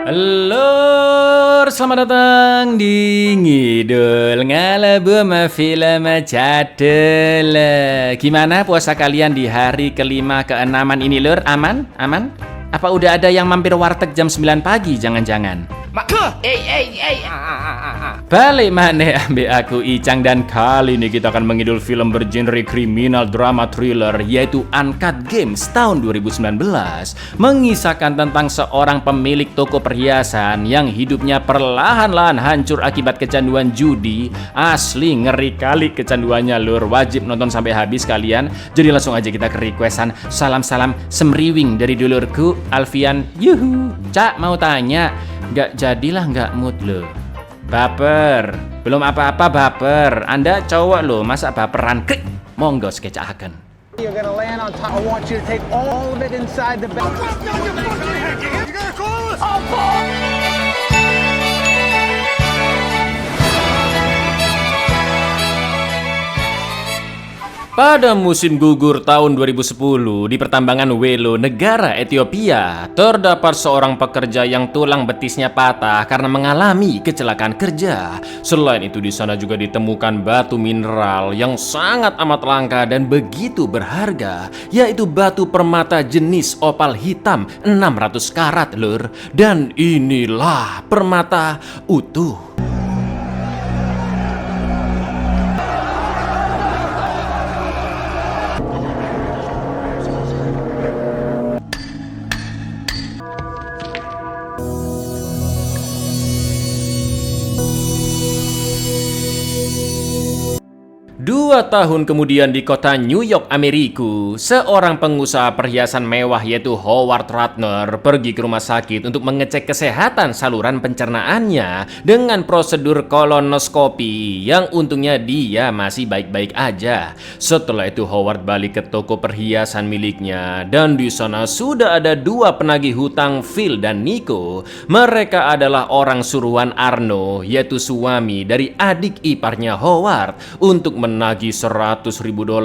Halo, selamat datang di Ngidul Ngalabu Film Cadel. Gimana puasa kalian di hari kelima keenaman ini, Lur? Aman? Aman? Apa udah ada yang mampir warteg jam 9 pagi jangan-jangan? Balik mana ambil aku Icang, dan kali ini kita akan mengidul film bergenre kriminal drama thriller yaitu Uncut Games tahun 2019, mengisahkan tentang seorang pemilik toko perhiasan yang hidupnya perlahan-lahan hancur akibat kecanduan judi. Asli ngeri kali kecanduannya, Lur. Wajib nonton sampai habis kalian. Jadi langsung aja kita ke requestan. Salam-salam semriwing dari dulurku Alfian. Yuhu. Cak mau tanya, nggak jadilah nggak mood lo. Baper, belum apa-apa baper. Anda cowok lo, masa baperan? Klik, monggo sketsakan. You're gonna land on top. I want you to take all of it inside the bag. Drop down your fucking head! You gotta call us! Pada musim gugur tahun 2010 di pertambangan Welo, negara Ethiopia, terdapat seorang pekerja yang tulang betisnya patah karena mengalami kecelakaan kerja. Selain itu di sana juga ditemukan batu mineral yang sangat amat langka dan begitu berharga, yaitu batu permata jenis opal hitam 600 karat, Lur. Dan inilah permata utuh. Dua tahun kemudian di kota New York, Amerika, seorang pengusaha perhiasan mewah yaitu Howard Ratner pergi ke rumah sakit untuk mengecek kesehatan saluran pencernaannya dengan prosedur kolonoskopi yang untungnya dia masih baik-baik aja. Setelah itu Howard balik ke toko perhiasan miliknya dan di sana sudah ada dua penagih hutang, Phil dan Nico. Mereka adalah orang suruhan Arno, yaitu suami dari adik iparnya Howard, untuk menagih $100.000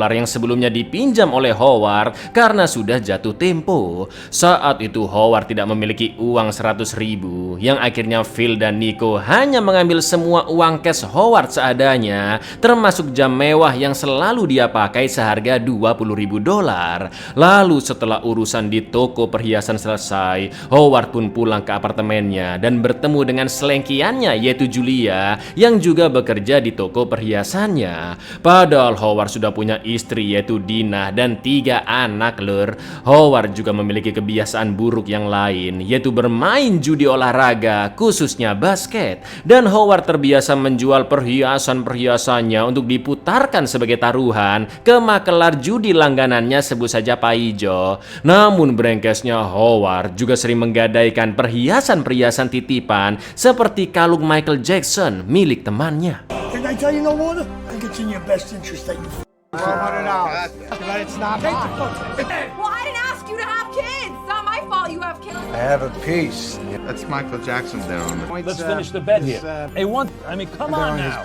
yang sebelumnya dipinjam oleh Howard karena sudah jatuh tempo. Saat itu Howard tidak memiliki uang $100.000 yang akhirnya Phil dan Nico hanya mengambil semua uang cash Howard seadanya, termasuk jam mewah yang selalu dia pakai seharga $20.000. Lalu setelah urusan di toko perhiasan selesai, Howard pun pulang ke apartemennya dan bertemu dengan selengkiannya yaitu Julia yang juga bekerja di toko perhiasannya. Padahal Howard sudah punya istri yaitu Dina dan 3 anak, Lur. Howard juga memiliki kebiasaan buruk yang lain yaitu bermain judi olahraga, khususnya basket. Dan Howard terbiasa menjual perhiasan-perhiasannya untuk diputarkan sebagai taruhan ke makelar judi langganannya, sebut saja Pak Ijo. Namun brengkesnya Howard juga sering menggadaikan perhiasan-perhiasan titipan seperti kalung Michael Jackson milik temannya. Did I tell you no water? I think it's in your best interest that you $1,200. But it's not mine. Well, I didn't ask you to have kids. It's not my fault you have kids. I have a piece. That's Michael Jackson there on the... Let's finish the bet here. Hey, come on now.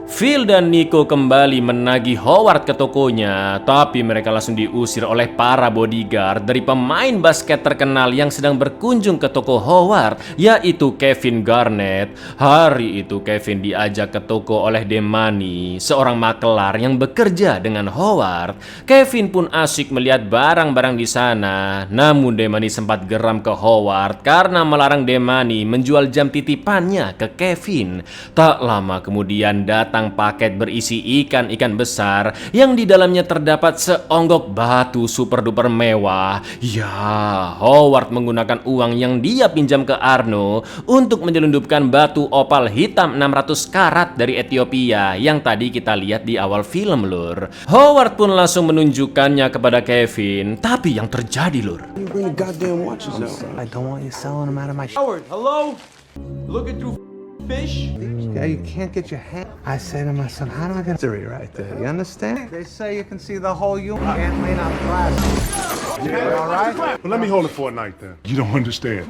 Phil dan Nico kembali menagih Howard ke tokonya, tapi mereka langsung diusir oleh para bodyguard dari pemain basket terkenal yang sedang berkunjung ke toko Howard, yaitu Kevin Garnett. Hari itu Kevin diajak ke toko oleh Demani, seorang makelar yang bekerja dengan Howard. Kevin pun asik melihat barang-barang di sana, namun Demani sempat geram ke Howard karena melarang Demani menjual jam titipannya ke Kevin. Tak lama kemudian datang paket berisi ikan-ikan besar yang di dalamnya terdapat seonggok batu super duper mewah. Ya, Howard menggunakan uang yang dia pinjam ke Arno untuk menyelundupkan batu opal hitam 600 karat dari Ethiopia yang tadi kita lihat di awal film, Lur. Howard pun langsung menunjukkannya kepada Kevin, tapi yang terjadi, Lur, You bring the goddamn watches out. I don't want you selling them out of my Howard, hello? Looking through fish? Yeah, you can't get your hand. I say to myself, how do I get right there? You understand? They say you can see the whole you can't lean on glass. Yeah, all right? But let me hold it for a night then. You don't understand.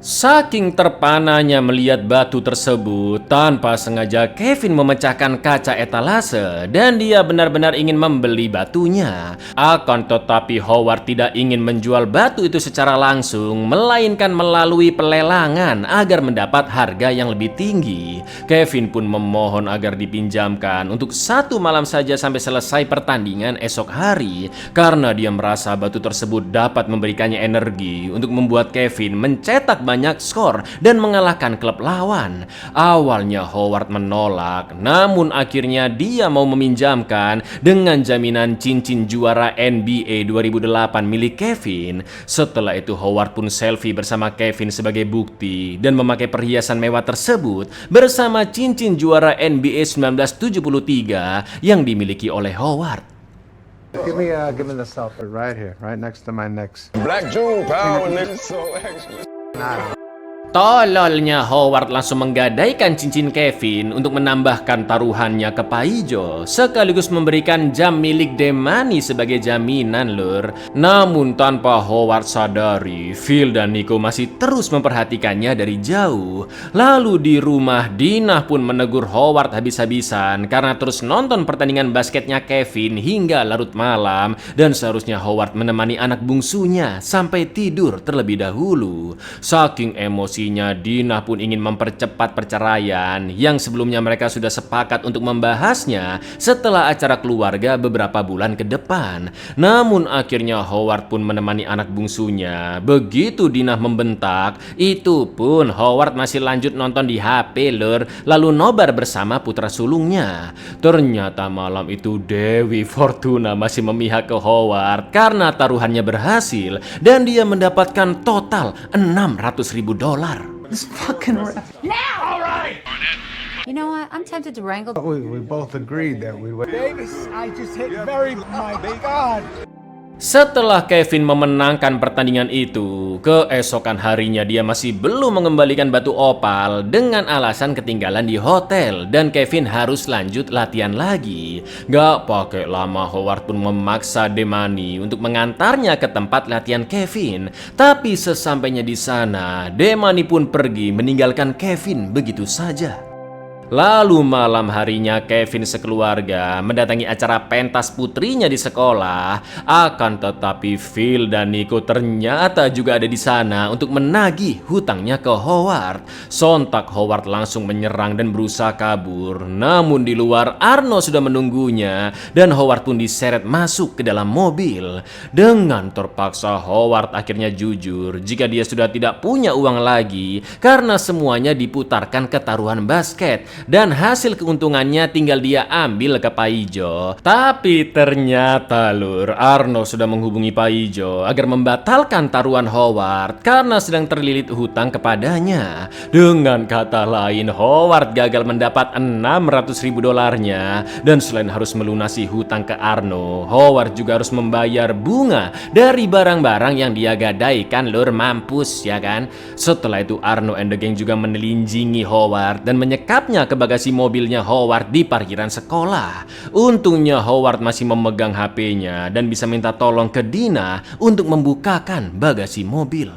Saking terpananya melihat batu tersebut, tanpa sengaja Kevin memecahkan kaca etalase dan dia benar-benar ingin membeli batunya. Akan tetapi Howard tidak ingin menjual batu itu secara langsung, melainkan melalui pelelangan agar mendapat harga yang lebih tinggi. Kevin pun memohon agar dipinjamkan untuk 1 malam saja sampai selesai pertandingan esok hari, karena dia merasa batu tersebut dapat memberikannya energi untuk membuat Kevin mencetak banyak skor dan mengalahkan klub lawan. Awalnya Howard menolak, namun akhirnya dia mau meminjamkan dengan jaminan cincin juara NBA 2008 milik Kevin. Setelah itu Howard pun selfie bersama Kevin sebagai bukti dan memakai perhiasan mewah tersebut bersama cincin juara NBA 1973 yang dimiliki oleh Howard. Give me the selfie right here, right next to my next. Black June power, nigga, so extra. Tololnya Howard langsung menggadaikan cincin Kevin untuk menambahkan taruhannya ke Paijo, sekaligus memberikan jam milik Demani sebagai jaminan, lur. Namun tanpa Howard sadari, Phil dan Nico masih terus memperhatikannya dari jauh. Lalu di rumah, Dinah pun menegur Howard habis-habisan karena terus nonton pertandingan basketnya Kevin hingga larut malam, dan seharusnya Howard menemani anak bungsunya sampai tidur terlebih dahulu. Saking emosi, Dinah pun ingin mempercepat perceraian yang sebelumnya mereka sudah sepakat untuk membahasnya setelah acara keluarga beberapa bulan ke depan. Namun akhirnya Howard pun menemani anak bungsunya. Begitu Dinah membentak, itu pun Howard masih lanjut nonton di HP, lur, lalu nobar bersama putra sulungnya. Ternyata malam itu Dewi Fortuna masih memihak ke Howard karena taruhannya berhasil dan dia mendapatkan total $600.000. This fucking now! All right! You know what? I'm tempted to wrangle. We both agreed that we would. Davis, I just hit very. My God. Setelah Kevin memenangkan pertandingan itu, keesokan harinya dia masih belum mengembalikan batu opal dengan alasan ketinggalan di hotel dan Kevin harus lanjut latihan lagi. Gak pakai lama Howard pun memaksa Demani untuk mengantarnya ke tempat latihan Kevin. Tapi sesampainya di sana, Demani pun pergi meninggalkan Kevin begitu saja. Lalu malam harinya Kevin sekeluarga mendatangi acara pentas putrinya di sekolah. Akan tetapi Phil dan Nico ternyata juga ada di sana untuk menagih hutangnya ke Howard. Sontak Howard langsung menyerang dan berusaha kabur. Namun di luar Arno sudah menunggunya dan Howard pun diseret masuk ke dalam mobil. Dengan terpaksa Howard akhirnya jujur jika dia sudah tidak punya uang lagi karena semuanya diputarkan ke taruhan basket. Dan hasil keuntungannya tinggal dia ambil ke Paijo. Tapi ternyata, lur, Arno sudah menghubungi Paijo agar membatalkan taruhan Howard karena sedang terlilit hutang kepadanya. Dengan kata lain, Howard gagal mendapat $600.000-nya. Dan selain harus melunasi hutang ke Arno, Howard juga harus membayar bunga dari barang-barang yang dia gadaikan, lur. Mampus, ya kan? Setelah itu Arno and the gang juga menelinjingi Howard dan menyekapnya ke bagasi mobilnya Howard di parkiran sekolah. Untungnya Howard masih memegang HP-nya dan bisa minta tolong ke Dinah untuk membukakan bagasi mobil.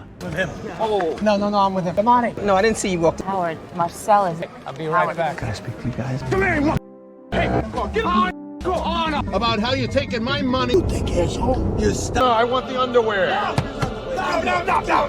No, I'm with him. Come on in. No, I didn't see you walk. Howard, Marcel is it? I'll be right back. Can I speak to you guys? About how you taking my money. I want the underwear. No.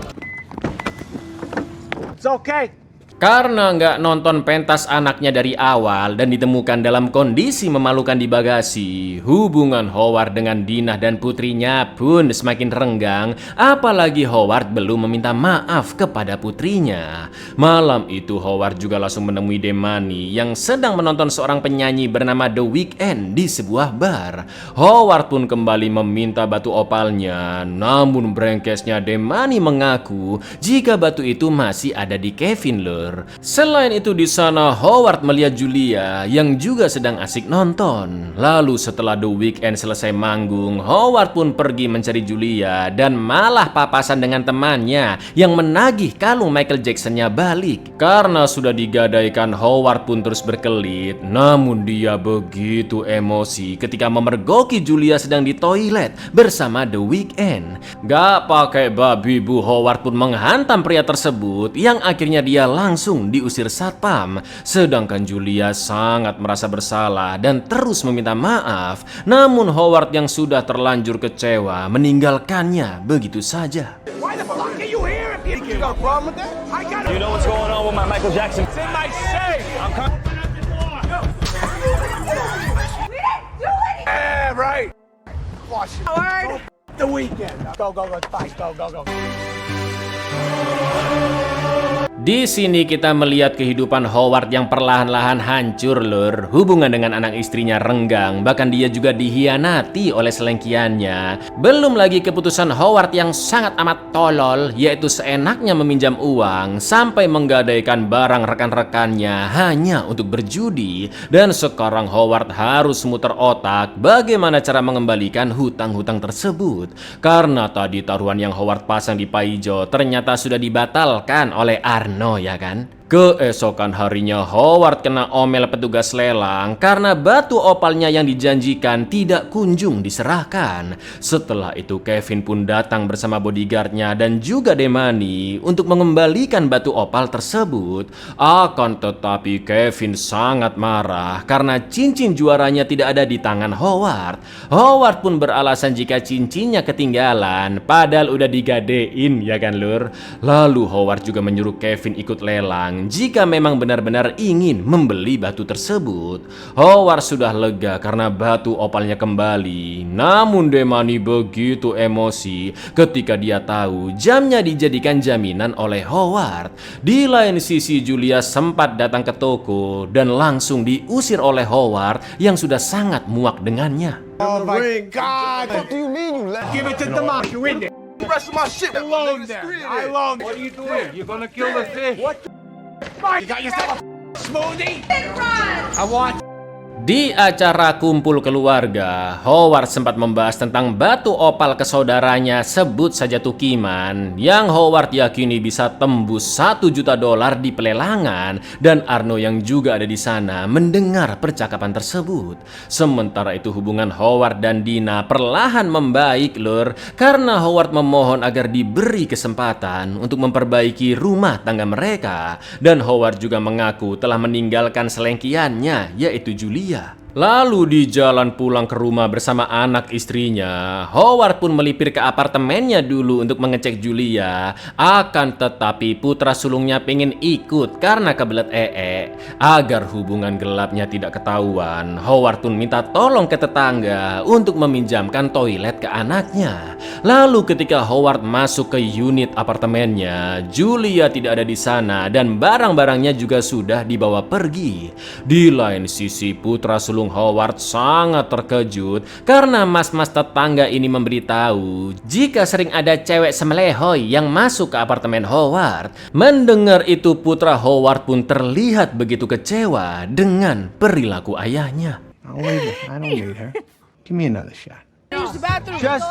It's okay. Karena nggak nonton pentas anaknya dari awal dan ditemukan dalam kondisi memalukan di bagasi, hubungan Howard dengan Dinah dan putrinya pun semakin renggang, apalagi Howard belum meminta maaf kepada putrinya. Malam itu Howard juga langsung menemui Demani yang sedang menonton seorang penyanyi bernama The Weeknd di sebuah bar. Howard pun kembali meminta batu opalnya, namun brengkesnya Demani mengaku jika batu itu masih ada di Kevin, lho. lur. Selain itu di sana Howard melihat Julia yang juga sedang asik nonton. Lalu setelah The Weeknd selesai manggung, Howard pun pergi mencari Julia dan malah papasan dengan temannya yang menagih kalung Michael Jackson-nya balik. Karena sudah digadaikan, Howard pun terus berkelit. Namun dia begitu emosi ketika memergoki Julia sedang di toilet bersama The Weeknd. Gak pakai babi bu, Howard pun menghantam pria tersebut yang akhirnya dia langsung diusir satpam. Sedangkan Julia sangat merasa bersalah dan terus meminta maaf. Namun Howard yang sudah terlanjur kecewa meninggalkannya begitu saja. Why the fuck are you here? If you got a problem with that? I got You know what's going on with my Michael Jackson? It's in my safe. I'm coming. Yeah, right. Watch it. Howard. The Weeknd. Go, go, go. Fight. Go, go, go. Di sini kita melihat kehidupan Howard yang perlahan-lahan hancur lur. Hubungan dengan anak istrinya renggang, bahkan dia juga dihianati oleh selengkiannya. Belum lagi keputusan Howard yang sangat amat tolol, yaitu seenaknya meminjam uang sampai menggadaikan barang rekan-rekannya hanya untuk berjudi. Dan sekarang Howard harus muter otak bagaimana cara mengembalikan hutang-hutang tersebut. Karena tadi taruhan yang Howard pasang di Paijo ternyata sudah dibatalkan oleh Arno. Ya kan? Keesokan harinya Howard kena omel petugas lelang karena batu opalnya yang dijanjikan tidak kunjung diserahkan. Setelah itu Kevin pun datang bersama bodyguardnya dan juga Demani untuk mengembalikan batu opal tersebut. Akan tetapi Kevin sangat marah karena cincin juaranya tidak ada di tangan Howard. Howard pun beralasan jika cincinnya ketinggalan padahal udah digadein ya kan lur. Lalu Howard juga menyuruh Kevin ikut lelang jika memang benar-benar ingin membeli batu tersebut. Howard sudah lega karena batu opalnya kembali. Namun Demani begitu emosi ketika dia tahu jamnya dijadikan jaminan oleh Howard. Di lain sisi Julia sempat datang ke toko dan langsung diusir oleh Howard yang sudah sangat muak dengannya. Oh my God! What do you mean you left? Give it to Demar. You in there? The rest of my shit. Alone there. I alone. What are you doing? You're gonna kill the fish. What the fuck? You got yourself a smoothie? I want. Di acara kumpul keluarga, Howard sempat membahas tentang batu opal ke saudaranya, sebut saja Tukiman, yang Howard yakini bisa tembus $1 juta di pelelangan, dan Arno yang juga ada di sana mendengar percakapan tersebut. Sementara itu hubungan Howard dan Dina perlahan membaik lur, karena Howard memohon agar diberi kesempatan untuk memperbaiki rumah tangga mereka, dan Howard juga mengaku telah meninggalkan selengkiannya, yaitu Julia. Lalu di jalan pulang ke rumah bersama anak istrinya, Howard pun melipir ke apartemennya dulu untuk mengecek Julia. Akan tetapi putra sulungnya pengen ikut karena kebelet Agar hubungan gelapnya tidak ketahuan, Howard pun minta tolong ke tetangga untuk meminjamkan toilet ke anaknya. Lalu ketika Howard masuk ke unit apartemennya, Julia tidak ada di sana dan barang-barangnya juga sudah dibawa pergi. Di lain sisi putra sulung Howard sangat terkejut karena mas-mas tetangga ini memberitahu jika sering ada cewek semelehoi yang masuk ke apartemen Howard. Mendengar itu putra Howard pun terlihat begitu kecewa dengan perilaku ayahnya. I don't need her. Give me another shot. Just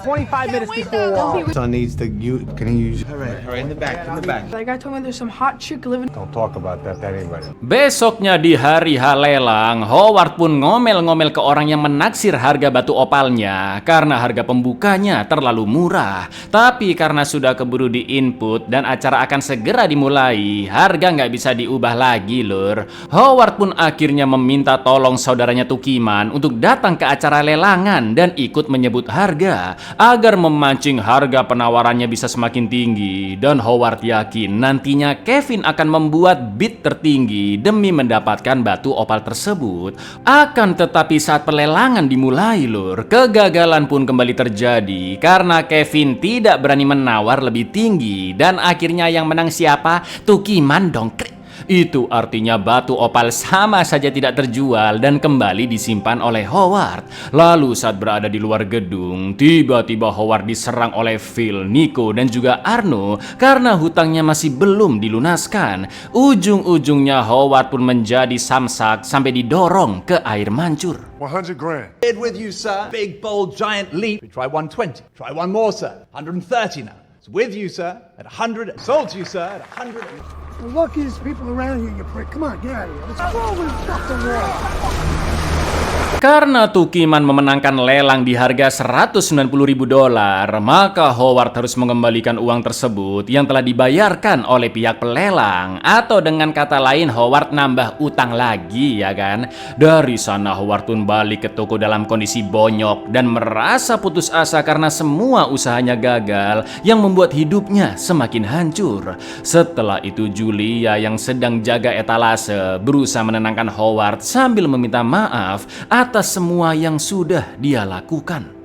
25 minutes before. Son needs to use. Can he use? Hurry, in the back, in the back. Like I told me there's some hot chick living. Don't talk about that to anybody. Besoknya di hari H lelang, Howard pun ngomel-ngomel ke orang yang menaksir harga batu opalnya karena harga pembukanya terlalu murah. Tapi karena sudah keburu di input dan acara akan segera dimulai, harga nggak bisa diubah lagi lur. Howard pun akhirnya meminta tolong saudaranya Tukiman untuk datang ke acara lelangan dan ikut menyebut harga agar memancing harga penawarannya bisa semakin tinggi. Dan Howard yakin nantinya Kevin akan membuat bid tertinggi demi mendapatkan batu opal tersebut. Akan tetapi saat pelelangan dimulai lur, kegagalan pun kembali terjadi karena Kevin tidak berani menawar lebih tinggi dan akhirnya yang menang siapa? Tukiman dong. Itu artinya batu opal sama saja tidak terjual dan kembali disimpan oleh Howard. Lalu saat berada di luar gedung, tiba-tiba Howard diserang oleh Phil, Nico, dan juga Arno karena hutangnya masih belum dilunaskan. Ujung-ujungnya Howard pun menjadi samsak sampai didorong ke air mancur. 100 grand. With you, sir. Big, bold, giant leap. We try 120. Try one more, sir. 130 now. It's with you, sir. At 100. Sold to you, sir. At 100. The luckiest people around here, you prick. Come on, get out of here. Let's go over the fucking wall. Karena Tukiman memenangkan lelang di harga $190.000, maka Howard harus mengembalikan uang tersebut yang telah dibayarkan oleh pihak pelelang. Atau dengan kata lain, Howard nambah utang lagi, ya kan? Dari sana Howard pun balik ke toko dalam kondisi bonyok dan merasa putus asa karena semua usahanya gagal yang membuat hidupnya semakin hancur. Setelah itu Julia yang sedang jaga etalase berusaha menenangkan Howard sambil meminta maaf atas semua yang sudah dia lakukan.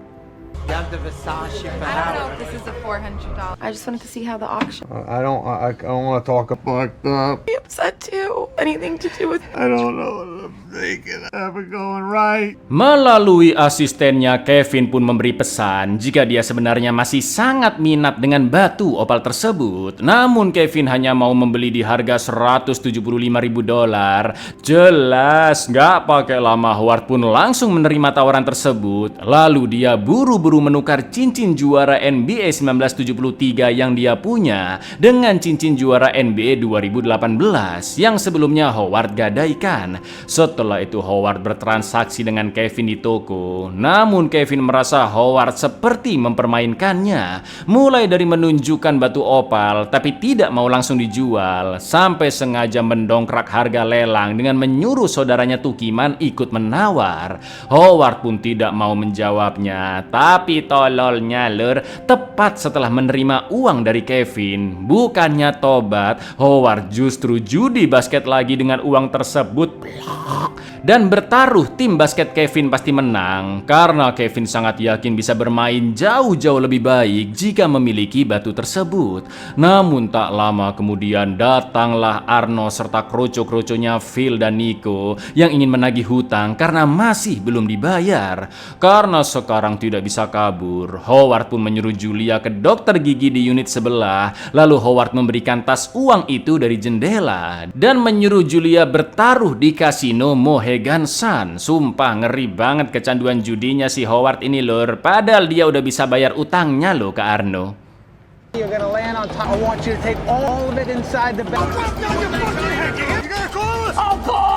I don't know if this is a $400. I just wanted to see how the auction. I don't want to talk about that. I'm upset too. Anything to do with. I don't know what I'm thinking. Ever going right? Melalui asistennya, Kevin pun memberi pesan jika dia sebenarnya masih sangat minat dengan batu opal tersebut. Namun Kevin hanya mau membeli di harga $175.000. Jelas, nggak pakai lama Howard pun langsung menerima tawaran tersebut. Lalu dia buru-buru menukar cincin juara NBA 1973 yang dia punya dengan cincin juara NBA 2018 yang sebelumnya Howard gadaikan. Setelah itu Howard bertransaksi dengan Kevin di toko. Namun Kevin merasa Howard seperti mempermainkannya, mulai dari menunjukkan batu opal tapi tidak mau langsung dijual, sampai sengaja mendongkrak harga lelang dengan menyuruh saudaranya Tukiman ikut menawar. Howard pun tidak mau menjawabnya, tapi tololnya lur, tepat setelah menerima uang dari Kevin, bukannya tobat, Howard justru judi basket lagi dengan uang tersebut. Dan bertaruh tim basket Kevin pasti menang karena Kevin sangat yakin bisa bermain jauh-jauh lebih baik jika memiliki batu tersebut. Namun tak lama kemudian datanglah Arno serta kroco-kroconya Phil dan Nico yang ingin menagih hutang karena masih belum dibayar. Karena sekarang tidak bisa kabur, Howard pun menyuruh Julia ke dokter gigi di unit sebelah. Lalu Howard memberikan tas uang itu dari jendela dan menyuruh Julia bertaruh di kasino Mohegan Sun. Sumpah ngeri banget kecanduan judinya si Howard ini lur. Padahal dia udah bisa bayar utangnya loh ke Arno. You're gonna land on top. I want you to take all of it inside the bag.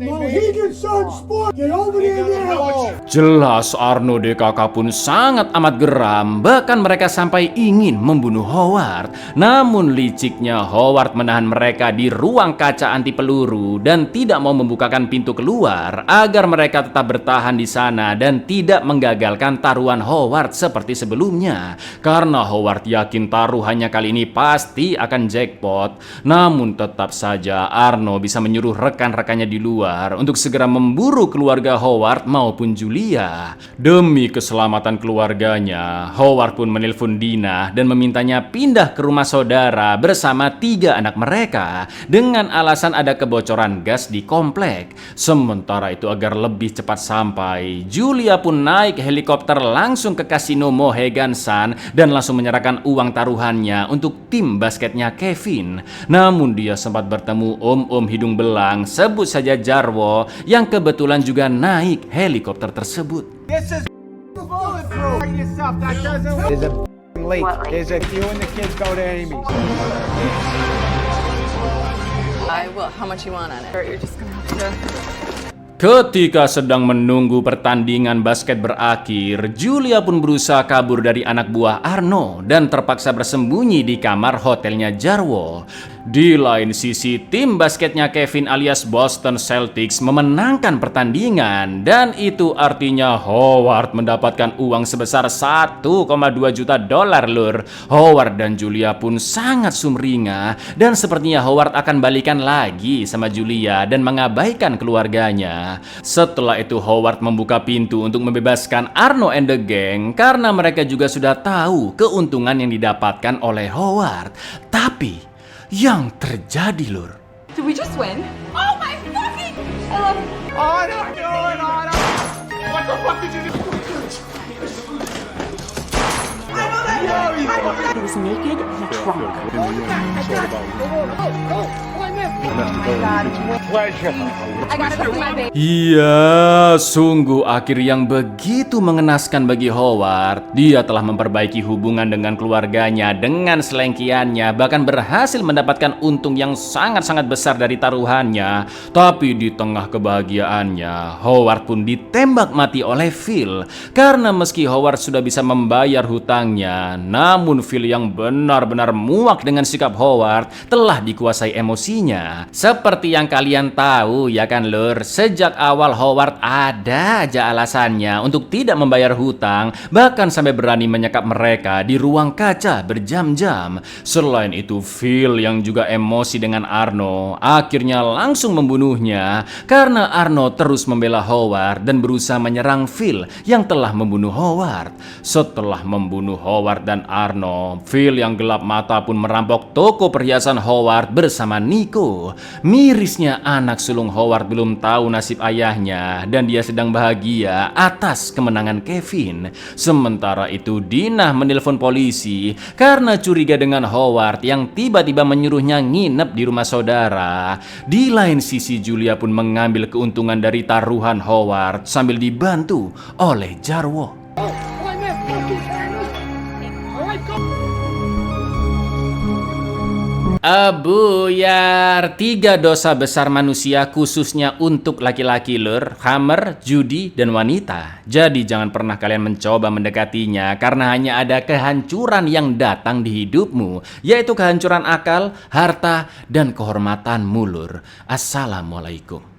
Mohegan Sun Sport. Get over there now. Jelas Arno DKK pun sangat amat geram, bahkan mereka sampai ingin membunuh Howard. Namun liciknya Howard menahan mereka di ruang kaca anti peluru dan tidak mau membukakan pintu keluar agar mereka tetap bertahan di sana dan tidak menggagalkan taruhan Howard seperti sebelumnya. Karena Howard yakin taruhannya kali ini pasti akan jackpot. Namun tetap saja Arno bisa menyuruh rekan-rekannya di luar untuk segera memburu keluarga Howard maupun Julia. Demi keselamatan keluarganya, Howard pun menelpon Dina dan memintanya pindah ke rumah saudara bersama 3 anak mereka dengan alasan ada kebocoran gas di komplek. Sementara itu agar lebih cepat sampai, Julia pun naik helikopter langsung ke kasino Mohegan Sun dan langsung menyerahkan uang taruhannya untuk tim basketnya Kevin. Namun dia sempat bertemu om-om hidung belang, sebut saja Jarwo, yang kebetulan juga naik helikopter tersebut. This is bulletproof. Yourself. That doesn't. There's a lake. There's a you and the kids go to Amy's. I will. How much you want on it? Or you're just gonna have to. Ketika sedang menunggu pertandingan basket berakhir, Julia pun berusaha kabur dari anak buah Arno dan terpaksa bersembunyi di kamar hotelnya Jarwo. Di lain sisi, tim basketnya Kevin alias Boston Celtics memenangkan pertandingan dan itu artinya Howard mendapatkan uang sebesar $1,2 juta lur. Howard dan Julia pun sangat sumringah dan sepertinya Howard akan balikan lagi sama Julia dan mengabaikan keluarganya. Setelah itu Howard membuka pintu untuk membebaskan Arno and the gang karena mereka juga sudah tahu keuntungan yang didapatkan oleh Howard. Tapi yang terjadi lur, Did we just win? Oh my fucking! I love you. Anna, do it, Anna! What the fuck did you do? He was naked in a trunk. I gotta go see my baby. Iya, sungguh akhir yang begitu mengenaskan bagi Howard. Dia telah memperbaiki hubungan dengan keluarganya dengan selengkiannya, bahkan berhasil mendapatkan untung yang sangat-sangat besar dari taruhannya. Tapi di tengah kebahagiaannya, Howard pun ditembak mati oleh Phil. Karena meski Howard sudah bisa membayar hutangnya, namun Phil yang benar-benar muak dengan sikap Howard telah dikuasai emosinya. Seperti yang kalian tahu ya kan lur, sejak awal Howard ada aja alasannya untuk tidak membayar hutang, bahkan sampai berani menyekap mereka di ruang kaca berjam-jam. Selain itu, Phil yang juga emosi dengan Arno akhirnya langsung membunuhnya karena Arno terus membela Howard dan berusaha menyerang Phil yang telah membunuh Howard. Setelah membunuh Howard dan Arno, Phil yang gelap mata pun merampok toko perhiasan Howard bersama Nico. Mirisnya anak sulung Howard belum tahu nasib ayahnya dan dia sedang bahagia atas kemenangan Kevin. Sementara itu Dinah menelpon polisi karena curiga dengan Howard yang tiba-tiba menyuruhnya nginep di rumah saudara. Di lain sisi Julia pun mengambil keuntungan dari taruhan Howard sambil dibantu oleh Jarwo. Buyar, 3 dosa besar manusia khususnya untuk laki-laki lur, Hammer, judi, dan wanita. Jadi jangan pernah kalian mencoba mendekatinya karena hanya ada kehancuran yang datang di hidupmu, yaitu kehancuran akal, harta, dan kehormatanmu lur. Assalamualaikum.